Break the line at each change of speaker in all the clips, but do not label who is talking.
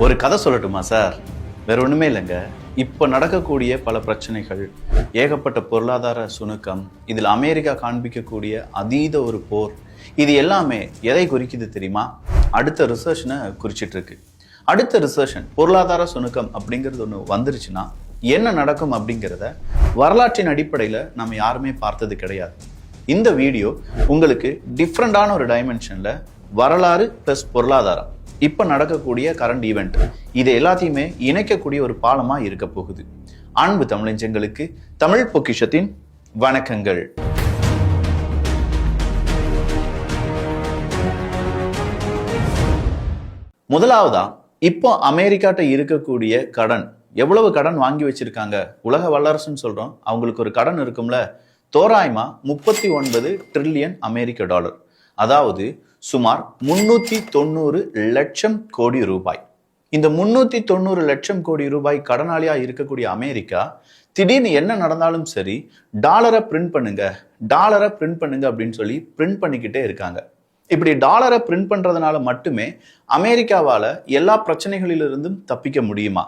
ஒரு கதை சொல்லட்டுமா சார்? வேற ஒண்ணுமே இல்லைங்க. இப்ப நடக்கக்கூடிய பல பிரச்சனைகள், ஏகப்பட்ட பொருளாதார சுணுக்கம், இதுல அமெரிக்கா காண்பிக்கக்கூடிய அதீத ஒரு போர், இது எல்லாமே எதை குறிக்குது தெரியுமா? அடுத்த ரிசர்ஷனை குறிச்சிட்டு இருக்கு. அடுத்த ரிசர்ஷன் பொருளாதார சுணுக்கம் அப்படிங்கிறது ஒன்று வந்துருச்சுன்னா என்ன நடக்கும் அப்படிங்கிறத வரலாற்றின் அடிப்படையில் நம்ம யாருமே பார்த்தது கிடையாது. இந்த வீடியோ உங்களுக்கு டிஃப்ரெண்டான ஒரு டைமென்ஷன்ல வரலாறு பிளஸ் பொருளாதாரம், இப்ப நடக்கக்கூடிய கரண்ட் ஈவெண்ட், இது எல்லாத்தையுமே இணைக்கக்கூடிய ஒரு பாலமா இருக்க போகுது. அன்பு தமிழஞ்சங்களுக்கு தமிழ் பொக்கிஷத்தின் வணக்கங்கள். முதலாவதா, இப்போ அமெரிக்காட்ட இருக்கக்கூடிய கடன், எவ்வளவு கடன் வாங்கி வச்சிருக்காங்க? உலக வல்லரசுன்னு சொல்றோம், அவங்களுக்கு ஒரு கடன் இருக்கும்ல, தோராயமா 39 ட்ரில்லியன் அமெரிக்க டாலர், அதாவது சுமார் 390 லட்சம் கோடி ரூபாய். இந்த 390 லட்சம் கோடி ரூபாய் கடனாளியா இருக்கக்கூடிய அமெரிக்கா திடீர்னு என்ன நடந்தாலும் சரி, டாலரை பிரிண்ட் பண்ணுங்க, டாலரை பிரிண்ட் பண்ணுங்க அப்படின்னு சொல்லி பிரிண்ட் பண்ணிக்கிட்டே இருக்காங்க. இப்படி டாலரை பிரிண்ட் பண்றதுனால மட்டுமே அமெரிக்காவால எல்லா பிரச்சனைகளிலிருந்தும் தப்பிக்க முடியுமா?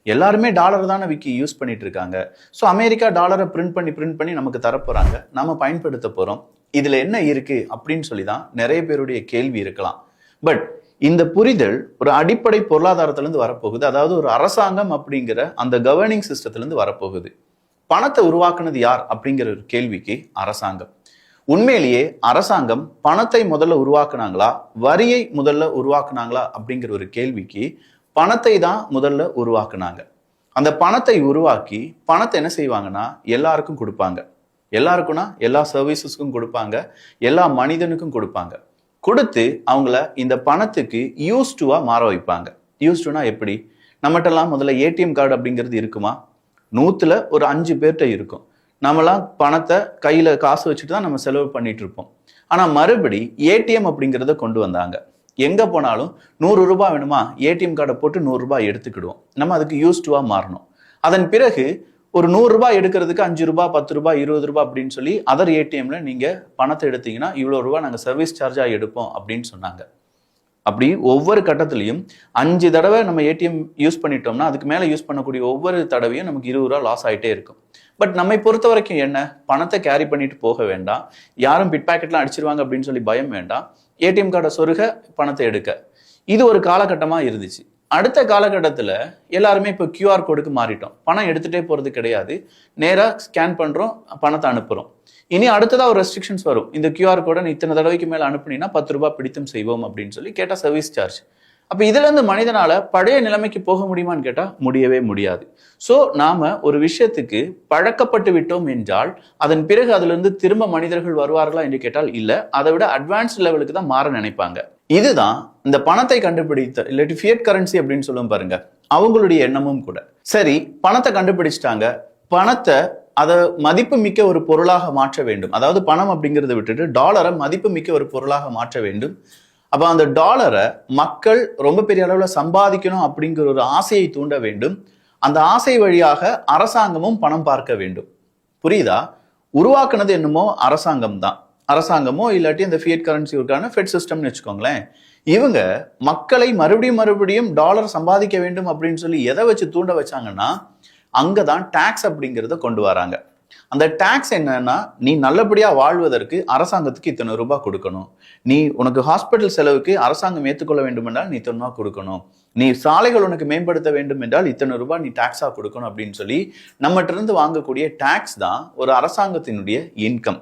எல்லாருமே டாலர் தானே விக்கி யூஸ் பண்ணிட்டு இருக்காங்க. ஸோ அமெரிக்கா டாலரை பிரிண்ட் பண்ணி நமக்கு தரப்போறாங்க, நம்ம பயன்படுத்த போறோம். இதுல என்ன இருக்கு அப்படின்னு சொல்லி தான் நிறைய பேருடைய கேள்வி இருக்கலாம். பட் இந்த புரிதல் ஒரு அடிப்படை பொருளாதாரத்திலிருந்து வரப்போகுது. அதாவது ஒரு அரசாங்கம் அப்படிங்கிற அந்த கவர்னிங் சிஸ்டத்திலிருந்து வரப்போகுது. பணத்தை உருவாக்குனது யார் அப்படிங்கிற ஒரு கேள்விக்கு அரசாங்கம். உண்மையிலேயே அரசாங்கம் பணத்தை முதல்ல உருவாக்குனாங்களா, வரியை முதல்ல உருவாக்குனாங்களா அப்படிங்கிற ஒரு கேள்விக்கு பணத்தை தான் முதல்ல உருவாக்குனாங்க. அந்த பணத்தை உருவாக்கி பணத்தை என்ன செய்வாங்கன்னா எல்லாருக்கும் கொடுப்பாங்க. எல்லாருக்கும்னா எல்லா சர்வீசஸ்க்கும் கொடுப்பாங்க, எல்லா மனிதனுக்கும் கொடுப்பாங்க. கொடுத்து அவங்கள இந்த பணத்துக்கு யூஸ்டுவா மாற வைப்பாங்க. யூஸ்டுனா எப்படி? நம்மகிட்டலாம் முதல்ல ஏடிஎம் கார்டு அப்படிங்கிறது இருக்குமா? 100ல ஒரு 5 பேர்கிட்ட இருக்கும். நம்மலாம் பணத்தை கையில காசு வச்சுட்டு தான் நம்ம செலவு பண்ணிட்டு இருப்போம். ஆனா மறுபடி ஏடிஎம் அப்படிங்கிறத கொண்டு வந்தாங்க. எங்க போனாலும் 100 ரூபாய் வேணுமா, ஏடிஎம் கார்டை போட்டு 100 ரூபாய் எடுத்துக்கிடுவோம். நம்ம அதுக்கு யூஸ்டுவா மாறணும். அதன் பிறகு ஒரு 100 ரூபாய் எடுக்கிறதுக்கு 5 ரூபாய், 10 ரூபாய், 20 ரூபாய் அப்படின்னு சொல்லி அதர் ஏடிஎம்ல நீங்க பணத்தை எடுத்தீங்கன்னா இவ்வளவு ரூபாய் நாங்க சர்வீஸ் சார்ஜா எடுப்போம் அப்படின்னு சொன்னாங்க. அப்படி ஒவ்வொரு கட்டத்திலையும் 5 தடவை நம்ம ஏடிஎம் யூஸ் பண்ணிட்டோம்னா அதுக்கு மேல யூஸ் பண்ணக்கூடிய ஒவ்வொரு தடவையும் நமக்கு 20 ரூபாய் லாஸ் ஆகிட்டே இருக்கும். பட் நம்மை பொறுத்த வரைக்கும் என்ன, பணத்தை கேரி பண்ணிட்டு போக வேண்டாம், யாரும் பிட் பேக்கெட்லாம் அடிச்சிருவாங்க அப்படின்னு சொல்லி பயம் வேண்டாம், ஏடிஎம் கார்டை சொருக பணத்தை எடுக்க. இது ஒரு காலகட்டமா இருந்துச்சு. அடுத்த காலகட்டத்தில் எல்லாருமே இப்போ QR கோடுக்கு மாறிட்டோம். பணம் எடுத்துகிட்டே போகிறது கிடையாது, நேராக ஸ்கேன் பண்ணுறோம், பணத்தை அனுப்புகிறோம். இனி அடுத்ததாக ஒரு ரெஸ்ட்ரிக்ஷன்ஸ் வரும். இந்த QR கோடை இத்தனை தடவைக்கு மேலே அனுப்புனீங்கன்னா 10 ரூபாய் பிடித்தம் செய்வோம் அப்படின்னு சொல்லி கேட்டால் சர்வீஸ் சார்ஜ். அப்போ இதுலேருந்து மனிதனால பழைய நிலைமைக்கு போக முடியுமான்னு கேட்டால் முடியவே முடியாது. ஸோ நாம ஒரு விஷயத்துக்கு பழக்கப்பட்டு விட்டோம் என்றால் அதன் பிறகு அதிலிருந்து திரும்ப மனிதர்கள் வருவார்களா என்று கேட்டால் இல்லை, அதை விட அட்வான்ஸ்ட் லெவலுக்கு தான் மாற நினைப்பாங்க. இதுதான் இந்த பணத்தை கண்டுபிடித்த இல்லாட்டி ஃபியட் கரன்சி அப்படின்னு சொல்லுவோம் பாருங்க, அவங்களுடைய எண்ணமும் கூட. சரி, பணத்தை கண்டுபிடிச்சிட்டாங்க, பணத்தை அதை மதிப்பு மிக்க ஒரு பொருளாக மாற்ற வேண்டும். அதாவது பணம் அப்படிங்கிறத விட்டுட்டு டாலரை மதிப்பு மிக்க ஒரு பொருளாக மாற்ற வேண்டும். அப்ப அந்த டாலரை மக்கள் ரொம்ப பெரிய அளவுல சம்பாதிக்கணும் அப்படிங்கிற ஒரு ஆசையை தூண்ட வேண்டும். அந்த ஆசை வழியாக அரசாங்கமும் பணம் பார்க்க வேண்டும். புரியுதா? உருவாக்குனது என்னமோ அரசாங்கம் தான். அரசாங்கமோ இல்லாட்டி இந்த ஃபியட் கரன்சிக்கான ஃபெட் சிஸ்டம்னு வச்சுக்கோங்களேன். இவங்க மக்களை மறுபடியும் டாலர் சம்பாதிக்க வேண்டும் அப்படின்னு சொல்லி எதை வச்சு தூண்ட வச்சாங்கன்னா அங்கதான் டாக்ஸ் அப்படிங்கிறத கொண்டு வராங்க. அந்த டாக்ஸ் என்னன்னா, நீ நல்லபடியா வாழ்வதற்கு அரசாங்கத்துக்கு இத்தனை ரூபாய் கொடுக்கணும், நீ உனக்கு ஹாஸ்பிட்டல் செலவுக்கு அரசாங்கம் ஏற்றுக்கொள்ள வேண்டும் என்றால் நீ இத்தனை ரூபாய் கொடுக்கணும், நீ சாலைகள் உனக்கு மேம்படுத்த வேண்டும் என்றால் இத்தனை ரூபாய் நீ டாக்ஸா கொடுக்கணும் அப்படின்னு சொல்லி நம்மகிட்ட இருந்து வாங்கக்கூடிய டாக்ஸ் தான் ஒரு அரசாங்கத்தினுடைய இன்கம்.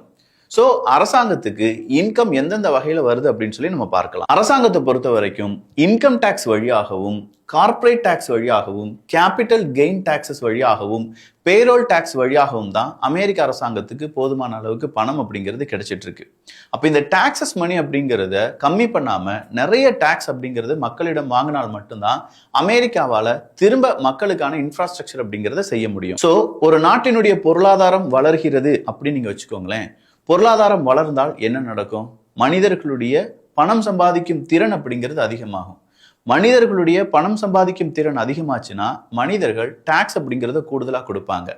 ஸோ அரசாங்கத்துக்கு இன்கம் எந்தெந்த வகையில வருது அப்படின்னு சொல்லி நம்ம பார்க்கலாம். அரசாங்கத்தை பொறுத்த வரைக்கும் இன்கம் டாக்ஸ் வழியாகவும், கார்பரேட் டாக்ஸ் வழியாகவும், கேபிட்டல் கெயின் டாக்ஸஸ் வழியாகவும், பேரோல் டாக்ஸ் வழியாகவும் தான் அமெரிக்க அரசாங்கத்துக்கு போதுமான அளவுக்கு பணம் அப்படிங்கிறது கிடைச்சிட்டு இருக்கு. அப்ப இந்த டாக்ஸஸ் மணி அப்படிங்கிறத கம்மி பண்ணாம நிறைய டாக்ஸ் அப்படிங்கிறது மக்களிடம் வாங்கினால் மட்டும்தான் அமெரிக்காவால திரும்ப மக்களுக்கான இன்ஃப்ராஸ்ட்ரக்சர் அப்படிங்கிறத செய்ய முடியும். ஸோ ஒரு நாட்டினுடைய பொருளாதாரம் வளர்கிறது அப்படின்னு நீங்க வச்சுக்கோங்களேன். பொருளாதாரம் வளர்ந்தால் என்ன நடக்கும்? மனிதர்களுடைய பணம் சம்பாதிக்கும் திறன் அப்படிங்கிறது அதிகமாகும். மனிதர்களுடைய பணம் சம்பாதிக்கும் திறன் அதிகமாச்சுன்னா மனிதர்கள் டாக்ஸ் அப்படிங்கிறத கூடுதலாக கொடுப்பாங்க.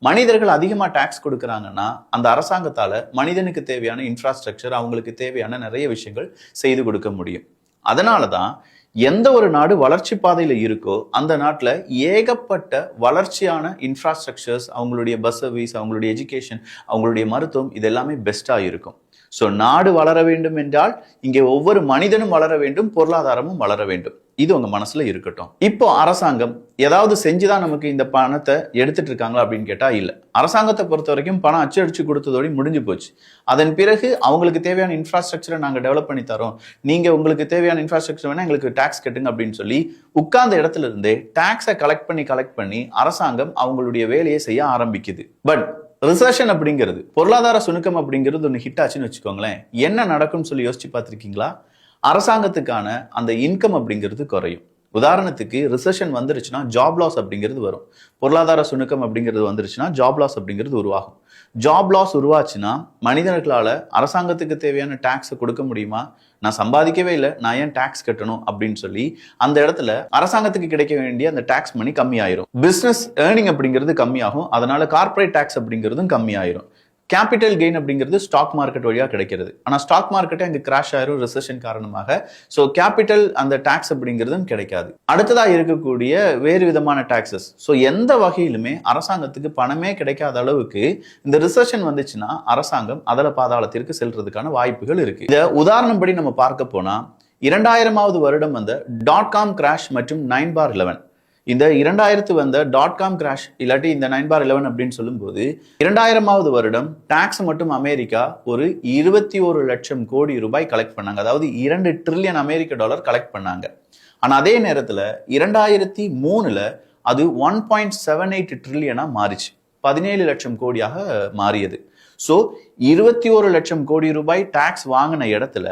மனிதர்கள் அதிகமாக டாக்ஸ் கொடுக்குறாங்கன்னா அந்த அரசாங்கத்தால் மனிதனுக்கு தேவையான இன்ஃப்ராஸ்ட்ரக்சர், அவங்களுக்கு தேவையான நிறைய விஷயங்கள் செய்து கொடுக்க முடியும். அதனால தான் எந்த ஒரு நாடு வளர்ச்சி பாதையில இருக்கோ அந்த நாட்டுல ஏகப்பட்ட வளர்ச்சியான இன்ஃப்ராஸ்ட்ரக்சர்ஸ், அவங்களுடைய பஸ் சர்வீஸ், அவங்களுடைய எஜுகேஷன், அவங்களுடைய மருத்துவம், இது எல்லாமே பெஸ்டா இருக்கும். சோ நாடு வளர வேண்டும் என்றால் இங்கே ஒவ்வொரு மனிதனும் வளர வேண்டும், பொருளாதாரமும் வளர வேண்டும். இது உங்க மனசுல இருக்கட்டும். இப்போ அரசாங்கம் ஏதாவது செஞ்சுதான் நமக்கு இந்த பணத்தை எடுத்துட்டு இருக்காங்களா அப்படின்னு கேட்டா இல்ல. அரசாங்கத்தை பொறுத்த வரைக்கும் பணம் அச்சடிச்சு கொடுத்ததோட முடிஞ்சு போச்சு. அதன் பிறகு அவங்களுக்கு தேவையான இன்ஃப்ராஸ்ட்ரக்சரை நாங்க டெவலப் பண்ணி தரோம், நீங்க உங்களுக்கு தேவையான இன்ஃப்ராஸ்ட்ரக்சர் வேணா எங்களுக்கு டாக்ஸ் கட்டுங்க அப்படின்னு சொல்லி உட்கார்ந்த இடத்துல இருந்தே டாக்ஸை கலெக்ட் பண்ணி அரசாங்கம் அவங்களுடைய வேலையை செய்ய ஆரம்பிக்குது. பட் ரிசெஷன் அப்படிங்கிறது, பொருளாதார சுணுக்கம் அப்படிங்கிறது ஒன்று ஹிட் ஆச்சுன்னு வச்சுக்கோங்களேன், என்ன நடக்கும்னு சொல்லி யோசிச்சு பார்த்துருக்கீங்களா? அரசாங்கத்துக்கான அந்த இன்கம் அப்படிங்கிறது குறையும். உதாரணத்துக்கு ரிசெஷன் வந்துருச்சுன்னா ஜாப் லாஸ் அப்படிங்கிறது வரும். பொருளாதார சுணுக்கம் அப்படிங்கிறது வந்துருச்சுன்னா ஜாப் லாஸ் அப்படிங்கிறது உருவாகும். ஜாப் லாஸ் உருவாச்சுன்னா மனிதர்களால அரசாங்கத்துக்கு தேவையான டாக்ஸை கொடுக்க முடியுமா? நான் சம்பாதிக்கவே இல்லை, நான் ஏன் டாக்ஸ் கட்டணும் அப்படின்னு சொல்லி அந்த இடத்துல அரசாங்கத்துக்கு கிடைக்க வேண்டிய அந்த டாக்ஸ் மணி கம்மியாயிரும். பிசினஸ் ஏர்னிங் அப்படிங்கிறது கம்மியாகும். அதனால கார்பரேட் டாக்ஸ் அப்படிங்கிறதும் கம்மியாயிரும். கேபிட்டல் கெயின் அப்படிங்கிறது ஸ்டாக் மார்க்கெட் வழியாக கிடைக்கிறது. ஆனால் ஸ்டாக் மார்க்கெட்டே அங்கே கிராஷ் ஆயிரும் ரிசெஷன் காரணமாக. ஸோ கேபிட்டல் அந்த டாக்ஸ் அப்படிங்கிறதும் கிடைக்காது. அடுத்ததாக இருக்கக்கூடிய வேறு விதமான டாக்ஸஸ். ஸோ எந்த வகையிலுமே அரசாங்கத்துக்கு பணமே கிடைக்காத அளவுக்கு இந்த ரிசெஷன் வந்துச்சுன்னா அரசாங்கம் அதல பாதாளத்திற்கு செல்றதுக்கான வாய்ப்புகள் இருக்கு. இதை உதாரணம் படி நம்ம பார்க்க போனா 2000வது வருடம் வந்த .com கிராஷ் மற்றும் 9/11, இந்த 2000 வந்த .com கிராஷ் இல்லாட்டி இந்த 9/11 அப்படின்னு சொல்லும்போது 2000வது வருடம் டாக்ஸ் மட்டும் அமெரிக்கா ஒரு 21 லட்சம் கோடி ரூபாய் கலெக்ட் பண்ணாங்க. அதாவது 2 ட்ரில்லியன் அமெரிக்க டாலர் கலெக்ட் பண்ணாங்க. ஆனா அதே நேரத்துல 2003ல அது 1.78 ட்ரில்லியனா மாறிச்சு, 17 லட்சம் கோடியாக மாறியது. ஸோ 21 லட்சம் கோடி ரூபாய் டாக்ஸ் வாங்கின இடத்துல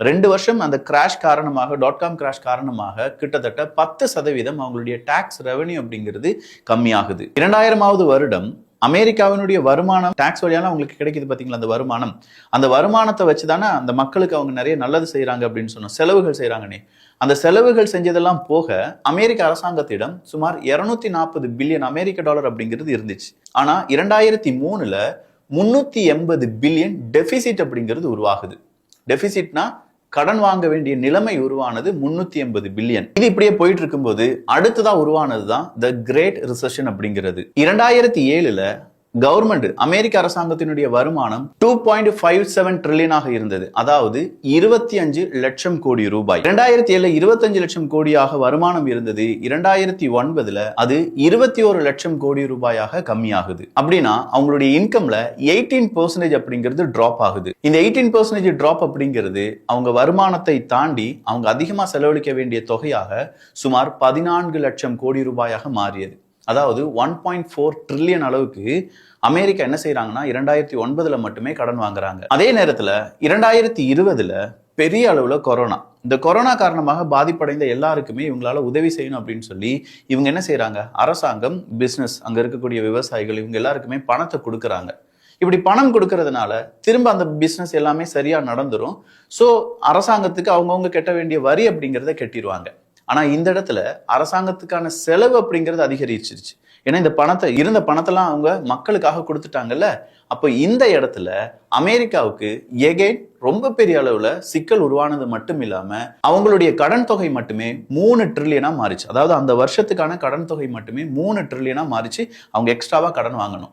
2 வருஷம் அந்த கிராஷ் காரணமாக, .com கிராஷ் காரணமாக கிட்டத்தட்ட 10% அவங்களுடைய டாக்ஸ் ரெவன்யூ அப்படிங்கிறது கம்மியாகுது. 2000வது வருடம் அமெரிக்காவினுடைய வருமானம் டாக்ஸ் வழியால அவங்களுக்கு கிடைக்குது பாத்தீங்களா, அந்த வருமானம். அந்த வருமானத்தை வச்சுதானே அந்த மக்களுக்கு அவங்க நிறைய நல்லது செய்யறாங்க அப்படின்னு சொன்னோம், செலவுகள் செய்யறாங்கன்னே. அந்த செலவுகள் செஞ்சதெல்லாம் போக அமெரிக்க அரசாங்கத்திடம் சுமார் 240 பில்லியன் அமெரிக்க டாலர் அப்படிங்கிறது இருந்துச்சு. ஆனா 2003ல 380 பில்லியன் டெபிசிட் அப்படிங்கிறது உருவாகுது. டெபிசிட்னா கடன் வாங்க வேண்டிய நிலைமை உருவானது 380 பில்லியன். இது இப்படியே போயிட்டு இருக்கும்போது அடுத்ததா உருவானதுதான் த கிரேட் ரிசெஷன் அப்படிங்கிறது. 2007ல கவர்மெண்ட், அமெரிக்க அரசாங்கத்தினுடைய வருமானம் 2.57 ட்ரில்லியனாக இருந்தது. அதாவது 25 லட்சம் கோடி ரூபாய். 2007ல 25 லட்சம் கோடியாக வருமானம் இருந்தது. 2009ல அது 21 லட்சம் கோடி ரூபாயாக கம்மியாகுது. அப்படின்னா அவங்களுடைய இன்கம்ல 18% அப்படிங்கிறது டிராப் ஆகுது. இந்த 18% டிராப் அப்படிங்கிறது அவங்க வருமானத்தை தாண்டி அவங்க அதிகமா செலவழிக்க வேண்டிய தொகையாக சுமார் 14 லட்சம் கோடி ரூபாயாக மாறியது. அதாவது 1.4 ட்ரில்லியன் அளவுக்கு அமெரிக்கா என்ன செய்யறாங்கன்னா 2009ல மட்டுமே கடன் வாங்குறாங்க. அதே நேரத்துல 2020ல பெரிய அளவுல கொரோனா, இந்த கொரோனா காரணமாக பாதிப்படைந்த எல்லாருக்குமே இவங்களால உதவி செய்யணும் அப்படின்னு சொல்லி இவங்க என்ன செய்யறாங்க, அரசாங்கம், பிசினஸ், அங்க இருக்கக்கூடிய விவசாயிகள், இவங்க எல்லாருக்குமே பணத்தை கொடுக்கறாங்க. இப்படி பணம் கொடுக்கறதுனால திரும்ப அந்த பிசினஸ் எல்லாமே சரியா நடந்துரும். சோ அரசாங்கத்துக்கு அவங்கவுங்க கட்ட வேண்டிய வரி அப்படிங்கிறத கட்டிடுவாங்க. ஆனா இந்த இடத்துல அரசாங்கத்துக்கான செலவு அப்படிங்கிறது அதிகரிச்சிருச்சு. ஏன்னா இந்த இருந்த பணத்தெல்லாம் அவங்க மக்களுக்காக கொடுத்துட்டாங்கல்ல. அப்போ இந்த இடத்துல அமெரிக்காவுக்கு எகைன் ரொம்ப பெரிய அளவுல சிக்கல் உருவானது மட்டும் இல்லாம அவங்களுடைய கடன் தொகை மட்டுமே 3 ட்ரில்லியனா மாறிச்சு. அதாவது அந்த வருஷத்துக்கான கடன் தொகை மட்டுமே 3 ட்ரில்லியனா மாறிச்சு. அவங்க எக்ஸ்ட்ராவா கடன் வாங்கணும்.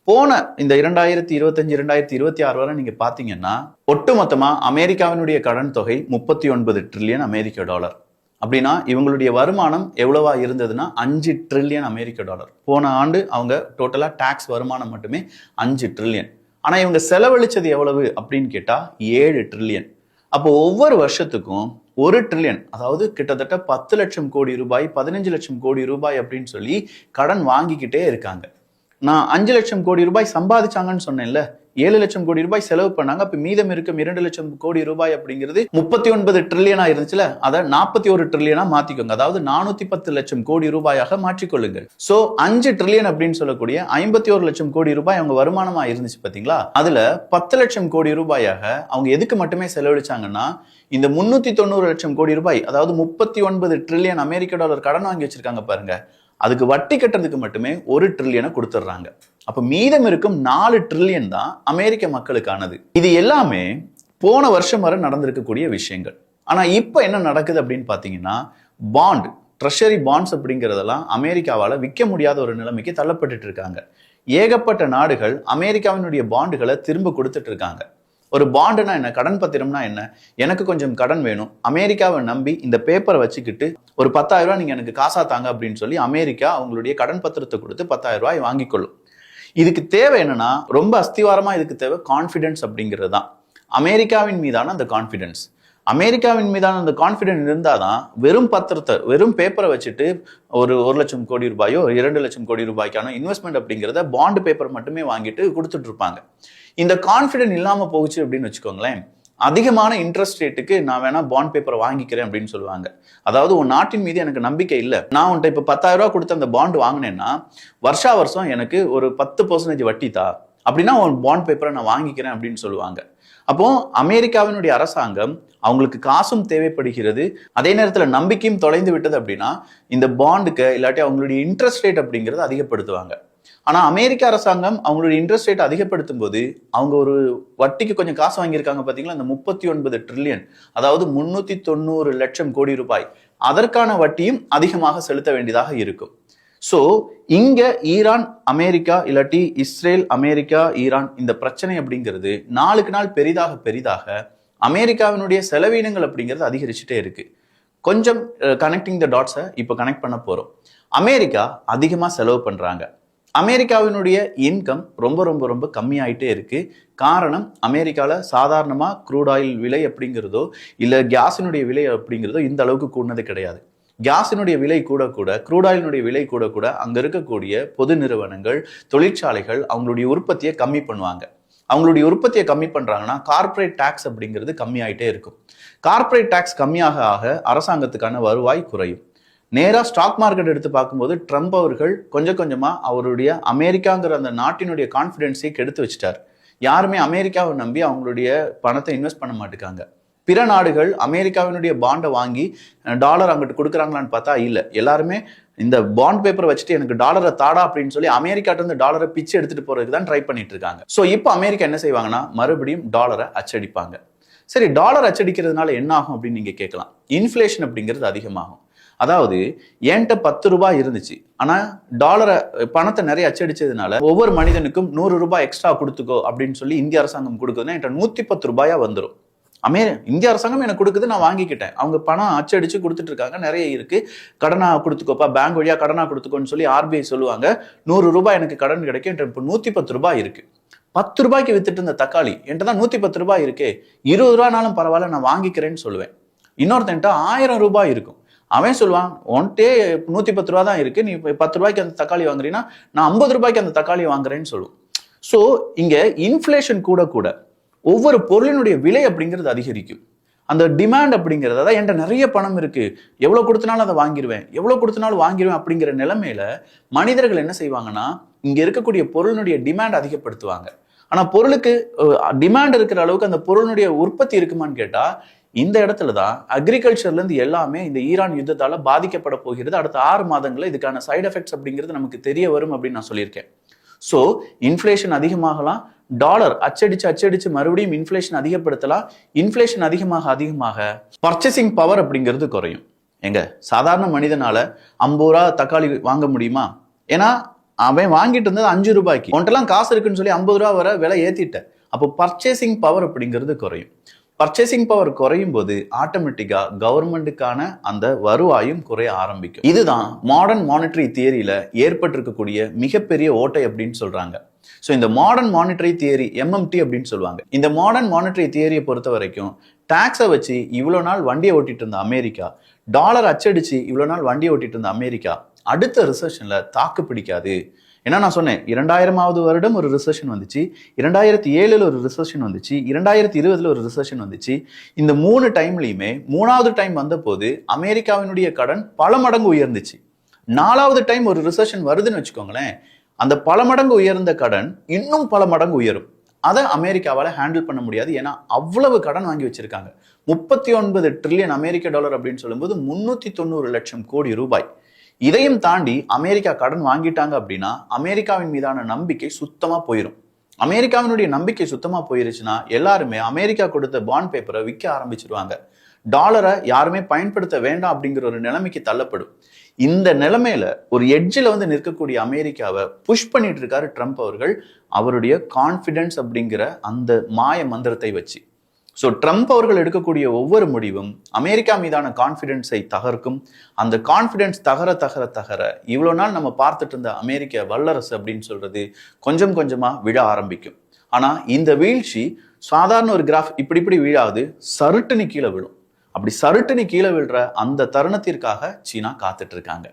போன இந்த 2025 2026 வரை நீங்க பாத்தீங்கன்னா ஒட்டுமொத்தமா அமெரிக்காவினுடைய கடன் தொகை 39 ட்ரில்லியன் அமெரிக்க டாலர். அப்படின்னா இவங்களுடைய வருமானம் எவ்வளவா இருந்ததுன்னா 5 ட்ரில்லியன் அமெரிக்க டாலர். போன ஆண்டு அவங்க டோட்டலா டாக்ஸ் வருமானம் மட்டுமே 5 ட்ரில்லியன். ஆனா இவங்க செலவழிச்சது எவ்வளவு அப்படின்னு கேட்டா 7 ட்ரில்லியன். அப்போ ஒவ்வொரு வருஷத்துக்கும் 1 ட்ரில்லியன், அதாவது கிட்டத்தட்ட 10 லட்சம் கோடி ரூபாய், 15 லட்சம் கோடி ரூபாய் அப்படின்னு சொல்லி கடன் வாங்கிக்கிட்டே இருக்காங்க. நான் 5 லட்சம் கோடி ரூபாய் சம்பாதிச்சாங்கன்னு சொன்னேன்ல, 7 லட்சம் கோடி ரூபாய் செலவு பண்ணாங்க. அப்ப மீதம் இருக்கும் 2 லட்சம் கோடி ரூபாய் அப்படிங்கிறது 39 ட்ரில்லியனா இருந்துச்சுல, அதை 41 ட்ரில்லியனா மாத்திக்கோங்க. அதாவது 410 லட்சம் கோடி ரூபாயாக மாற்றிக்கொள்ளுங்கள். சோ 5 ட்ரில்லியன் அப்படின்னு சொல்லக்கூடிய 51 லட்சம் கோடி ரூபாய் அவங்க வருமானமா இருந்துச்சு பாத்தீங்களா. அதுல 10 லட்சம் கோடி ரூபாயாக அவங்க எதுக்கு மட்டுமே செலவழிச்சாங்கன்னா இந்த 390 லட்சம் கோடி ரூபாய், அதாவது 39 ட்ரில்லியன் அமெரிக்க டாலர் கடன் வாங்கி வச்சிருக்காங்க பாருங்க, அதுக்கு வட்டி கட்டுறதுக்கு மட்டுமே 1 ட்ரில்லியனை கொடுத்துட்றாங்க. அப்ப மீதம் இருக்கும் 4 ட்ரில்லியன் தான் அமெரிக்க மக்களுக்கானது. இது எல்லாமே போன வருஷம் வரை நடந்திருக்கக்கூடிய விஷயங்கள். ஆனா இப்போ என்ன நடக்குது அப்படின்னு பாத்தீங்கன்னா, பாண்ட் ட்ரெஷரி பாண்ட்ஸ் அப்படிங்கிறதெல்லாம் அமெரிக்காவால விற்க முடியாத ஒரு நிலைமைக்கு தள்ளப்பட்டு இருக்காங்க. ஏகப்பட்ட நாடுகள் அமெரிக்காவினுடைய பாண்டுகளை திரும்ப கொடுத்துட்டு இருக்காங்க. ஒரு பாண்டுனா என்ன, கடன் பத்திரம்னா என்ன, எனக்கு கொஞ்சம் கடன் வேணும், அமெரிக்காவை நம்பி இந்த பேப்பரை வச்சுக்கிட்டு ஒரு 10,000 ரூபாய் நீங்க எனக்கு காசா தாங்க அப்படின்னு சொல்லி அமெரிக்கா அவங்களுடைய கடன் பத்திரத்தை கொடுத்து 10,000 ரூபாய் வாங்கிக்கொள்ளும். இதுக்கு தேவை என்னன்னா, ரொம்ப அஸ்திவாரமா இதுக்கு தேவை கான்ஃபிடன்ஸ் அப்படிங்கிறது தான். அமெரிக்காவின் மீதான அந்த கான்ஃபிடன்ஸ், அமெரிக்காவின் மீதான அந்த கான்ஃபிடன்ஸ் இருந்தாதான் வெறும் பத்திரத்தை, வெறும் பேப்பரை வச்சுட்டு ஒரு 1,00,000 கோடி ரூபாயோ 2,00,000 கோடி ரூபாய்க்கான இன்வெஸ்ட்மெண்ட் அப்படிங்கிறத பாண்டு பேப்பர் மட்டுமே வாங்கிட்டு கொடுத்துட்டு இருப்பாங்க. இந்த கான்ஃபிடன்ஸ் இல்லாம போகுச்சு அப்படின்னு வச்சுக்கோங்களேன், அதிகமான இன்ட்ரெஸ்ட் ரேட்டுக்கு நான் வேணா பாண்ட் பேப்பரை வாங்கிக்கிறேன் அப்படின்னு சொல்லுவாங்க. அதாவது உன் நாட்டின் மீது எனக்கு நம்பிக்கை இல்லை, நான் உன்ட்ட இப்ப 10,000 ரூபாய் கொடுத்து அந்த பாண்ட் வாங்கினேன்னா வருஷா வருஷம் எனக்கு ஒரு 10% வட்டி தா, அப்படின்னா உன் பாண்ட் பேப்பரை நான் வாங்கிக்கிறேன் அப்படின்னு சொல்லுவாங்க. அப்போ அமெரிக்காவினுடைய அரசாங்கம் அவங்களுக்கு காசும் தேவைப்படுகிறது, அதே நேரத்தில் நம்பிக்கையும் தொலைந்து விட்டது அப்படின்னா இந்த பாண்டுக்கு இல்லாட்டி அவங்களுடைய இன்ட்ரெஸ்ட் ரேட் அப்படிங்கிறத அதிகப்படுத்துவாங்க. ஆனா அமெரிக்க அரசாங்கம் அவங்களுடைய இன்ட்ரெஸ்ட் ரேட் அதிகப்படுத்தும் போது அவங்க ஒரு வட்டிக்கு கொஞ்சம் காசு வாங்கியிருக்காங்க பாத்தீங்களா, அந்த 39 ட்ரில்லியன், அதாவது 390 லட்சம் கோடி ரூபாய், அதற்கான வட்டியும் அதிகமாக செலுத்த வேண்டியதாக இருக்கும். சோ இங்க ஈரான் அமெரிக்கா இல்லாட்டி இஸ்ரேல் அமெரிக்கா ஈரான் இந்த பிரச்சனை அப்படிங்கிறது நாளுக்கு நாள் பெரிதாக பெரிதாக அமெரிக்காவினுடைய செலவீனங்கள் அப்படிங்கிறது அதிகரிச்சுட்டே இருக்கு. கொஞ்சம் கனெக்டிங் த டாட்ஸை இப்போ கனெக்ட் பண்ண போறோம். அமெரிக்கா அதிகமா செலவு பண்றாங்க, அமெரிக்காவினுடைய இன்கம் ரொம்ப ரொம்ப ரொம்ப கம்மியாயிட்டே இருக்கு. காரணம், அமெரிக்கால சாதாரணமா க்ரூட் ஆயில் விலை அப்படிங்கிறதோ இல்ல கேஸினுடைய விலை அப்படிங்கிறதோ இந்த அளவுக்கு கூடனது கிடையாது. கேஸினுடைய விலை கூட கூட, க்ரூட் ஆயிலினுடைய விலை கூட கூட அங்க இருக்கக்கூடிய பொது நிறுவனங்கள், தொழிற்சாலைகள் அவங்களுடைய உற்பத்தியை கம்மி பண்ணுவாங்க. அவங்களுடைய உற்பத்தியை கம்மி பண்றாங்கன்னா கார்பரேட் டாக்ஸ் அப்படிங்கிறது கம்மியாயிட்டே இருக்கும். கார்பரேட் டாக்ஸ் கம்மியாக ஆக அரசாங்கத்துக்கான வருவாய் குறையும். நேரா ஸ்டாக் மார்க்கெட் எடுத்து பார்க்கும்போது ட்ரம்ப் அவர்கள் கொஞ்சம் கொஞ்சமா அவருடைய அமெரிக்காங்கிற அந்த நாட்டினுடைய கான்ஃபிடென்ஸை கெடுத்து வச்சுட்டார். யாருமே அமெரிக்காவை நம்பி அவங்களுடைய பணத்தை இன்வெஸ்ட் பண்ண மாட்டேங்காங்க. பிற நாடுகள் அமெரிக்காவினுடைய பாண்டை வாங்கி டாலர் அங்கிட்டு கொடுக்குறாங்களான்னு பார்த்தா இல்லை, எல்லாருமே இந்த பாண்ட் பேப்பரை வச்சுட்டு எனக்கு டாலரை தாடா அப்படின்னு சொல்லி அமெரிக்காட்ட இருந்து டாலரை பிச்சு எடுத்துட்டு போறதுக்கு தான் ட்ரை பண்ணிட்டு இருக்காங்க. ஸோ இப்போ அமெரிக்கா என்ன செய்வாங்கன்னா மறுபடியும் டாலரை அச்சடிப்பாங்க. சரி, டாலர் அச்சடிக்கிறதுனால என்ன ஆகும் அப்படின்னு நீங்க கேட்கலாம். இன்ஃபிளேஷன் அப்படிங்கிறது அதிகமாகும். அதாவது என்கிட்ட 10 ரூபாய் இருந்துச்சு, ஆனா டாலரை பணத்தை நிறைய அச்சடிச்சதுனால ஒவ்வொரு மனிதனுக்கும் 100 ரூபாய் எக்ஸ்ட்ரா கொடுத்துக்கோ அப்படின்னு சொல்லி இந்திய அரசாங்கம் கொடுக்குதுன்னா என்கிட்ட 110 ரூபாயா வந்துடும். இந்திய அரசாங்கம் எனக்கு கொடுக்குது, நான் வாங்கிக்கிட்டேன். அவங்க பணம் அச்சடிச்சு கொடுத்துட்டு இருக்காங்க, நிறைய இருக்கு, கடனா கொடுத்துக்கோப்பா, பேங்க் வழியா கடனா கொடுத்துக்கோன்னு சொல்லி ஆர்பிஐ சொல்லுவாங்க. 100 ரூபாய் எனக்கு கடன் கிடைக்கும், என்கிட்ட இப்போ 110 ரூபாய் இருக்கு. 10 ரூபாய்க்கு வித்துட்டு இருந்த தக்காளி என்கிட்ட தான் 110 ரூபாய் இருக்கே, 20 ரூபாய்னாலும் பரவாயில்ல நான் வாங்கிக்கிறேன்னு சொல்லுவேன். இன்னொருத்தன்ட்ட 1000 ரூபாய் இருக்கும், அவன் சொல்லுவான் உன்ட்டே 110 ரூபா தான் இருக்கு, நீ 10 ரூபாய்க்கு அந்த தக்காளி வாங்குறீன்னா நான் 50 ரூபாய்க்கு அந்த தக்காளி வாங்குறேன்னு சொல்லுவோம். ஸோ இங்க இன்ஃபிளேஷன் கூட கூட ஒவ்வொரு பொருளினுடைய விலை அப்படிங்கிறது அதிகரிக்கும். அந்த டிமாண்ட் அப்படிங்கிறது, அதாவது என்கிட்ட நிறைய பணம் இருக்கு, எவ்வளவு கொடுத்தனாலும் அதை வாங்கிடுவேன், எவ்வளவு கொடுத்தனாலும் வாங்கிடுவேன் அப்படிங்கிற நிலைமையில மனிதர்கள் என்ன செய்வாங்கன்னா இங்க இருக்கக்கூடிய பொருளினுடைய டிமாண்ட் அதிகப்படுத்துவாங்க. ஆனா பொருளுக்கு டிமாண்ட் இருக்கிற அளவுக்கு அந்த பொருளினுடைய உற்பத்தி இருக்குமான்னு கேட்டா இந்த இடத்துல தான் அக்ரிகல்ச்சர்ல இருந்து எல்லாமே இந்த ஈரான் யுத்தத்தால பாதிக்கப்பட போகிறது. அடுத்த 6 மாதங்கள்ல இதுக்கான சைடு எஃபெக்ட்ஸ் அப்படிங்கிறது நமக்கு தெரிய வரும் அப்படின்னு நான் சொல்லியிருக்கேன். ஸோ இன்ஃபிளேஷன் அதிகமாகலாம், டாலர் அச்சடிச்சு மறுபடியும் இன்ஃபிளேஷன் அதிகப்படுத்தலாம். இன்ஃபிளேஷன் அதிகமாக அதிகமாக பர்ச்சேசிங் பவர் அப்படிங்கிறது குறையும். எங்க சாதாரண மனிதனால 50 ரூபா தக்காளி வாங்க முடியுமா? ஏன்னா அவன் வாங்கிட்டு இருந்தது 5 ரூபாய்க்கு, உன்ட்டெல்லாம் காசு இருக்குன்னு சொல்லி 50 ரூபா வர விலை ஏத்திட்ட. அப்போ பர்ச்சேசிங் பவர் அப்படிங்கிறது குறையும். பர்ச்சேசிங் பவர் குறையும் போது ஆட்டோமேட்டிக்கா கவர்மெண்ட்டுக்கான அந்த வருவாயும் குறைய ஆரம்பிக்கும். இதுதான் மாடர்ன் மானிட்டரி தியரியில ஏற்பட்டிருக்கக்கூடிய மிகப்பெரிய ஓட்டை அப்படின்னு சொல்றாங்க. ஸோ இந்த மாடர்ன் மானிட்டரி தியரி MMT அப்படின்னு சொல்லுவாங்க. இந்த மாடர்ன் மானிட்டரி தியரியை பொறுத்த வரைக்கும் டாக்ஸை வச்சு இவ்வளவு நாள் வண்டியை ஓட்டிட்டு இருந்த அமெரிக்கா, டாலர் அச்சடிச்சு இவ்வளவு நாள் வண்டியை ஓட்டிட்டு இருந்த அமெரிக்கா அடுத்த ரிசெஷன்ல தாக்கு பிடிக்காது. ஏன்னா நான் சொன்னேன் 2000வது வருடம் ஒரு ரிசெஷன் வந்துச்சு, 2007 ஒரு ரிசெஷன் வந்துச்சு, 2020 ஒரு ரிசெஷன் வந்துச்சு. இந்த 3 டைம்லயுமே 3வது டைம் வந்த போது அமெரிக்காவினுடைய கடன் பல மடங்கு உயர்ந்துச்சு. 4வது டைம் ஒரு ரிசெஷன் வருதுன்னு வச்சுக்கோங்களேன், அந்த பல மடங்கு உயர்ந்த கடன் இன்னும் பல மடங்கு உயரும். அதை அமெரிக்காவால ஹேண்டில் பண்ண முடியாது. ஏன்னா அவ்வளவு கடன் வாங்கி வச்சிருக்காங்க. 39 ட்ரில்லியன் அமெரிக்க டாலர் அப்படின்னு சொல்லும்போது 390 லட்சம் கோடி ரூபாய். இதையும் தாண்டி அமெரிக்கா கடன் வாங்கிட்டாங்க அப்படின்னா அமெரிக்காவின் மீதான நம்பிக்கை சுத்தமா போயிடும். அமெரிக்காவினுடைய நம்பிக்கை சுத்தமா போயிருச்சுன்னா எல்லாருமே அமெரிக்கா கொடுத்த பாண்ட் பேப்பரை விற்க ஆரம்பிச்சிருவாங்க. டாலரை யாருமே பயன்படுத்த வேண்டாம் அப்படிங்கிற ஒரு நிலைமைக்கு தள்ளப்படும். இந்த நிலைமையில ஒரு எட்ஜில் வந்து நிற்கக்கூடிய அமெரிக்காவை புஷ் பண்ணிட்டு இருக்காரு ட்ரம்ப் அவர்கள், அவருடைய கான்ஃபிடன்ஸ் அப்படிங்கிற அந்த மாய மந்திரத்தை வச்சு. ஸோ ட்ரம்ப் அவர்கள் எடுக்கக்கூடிய ஒவ்வொரு முடிவும் அமெரிக்கா மீதான கான்ஃபிடென்ஸை தகர்க்கும். அந்த கான்ஃபிடென்ஸ் தகர தகர தகர இவ்வளோ நாள் நம்ம பார்த்துட்டு இருந்த அமெரிக்க வல்லரசு அப்படின்னு சொல்றது கொஞ்சம் கொஞ்சமா விழ ஆரம்பிக்கும். ஆனா இந்த வீழ்ச்சி சாதாரண ஒரு கிராஃப் இப்படி இப்படி வீழாது, சருட்டுன்னு கீழே விழும். அப்படி சருட்டுன்னு கீழே விழுற அந்த தருணத்திற்காக சீனா காத்துட்டு இருக்காங்க.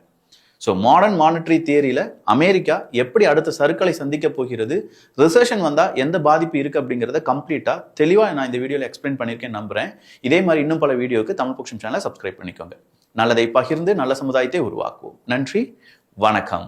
ஸோ மாடர்ன் மானிட்டரி தியரியில அமெரிக்கா எப்படி அடுத்த சறுக்களை சந்திக்க போகிறது, ரிசெஷன் வந்தா எந்த பாதிப்பு இருக்கு அப்படிங்கிறத கம்ப்ளீட்டா தெளிவா நான் இந்த வீடியோல எக்ஸ்பிளைன் பண்ணியிருக்கேன் நம்புறேன். இதே மாதிரி இன்னும் பல வீடியோக்கு தமிழ் பொக்கிஷம் சேனலை சப்ஸ்கிரைப் பண்ணிக்கோங்க. நல்லதை பகிர்ந்து நல்ல சமுதாயத்தை உருவாக்குவோம். நன்றி, வணக்கம்.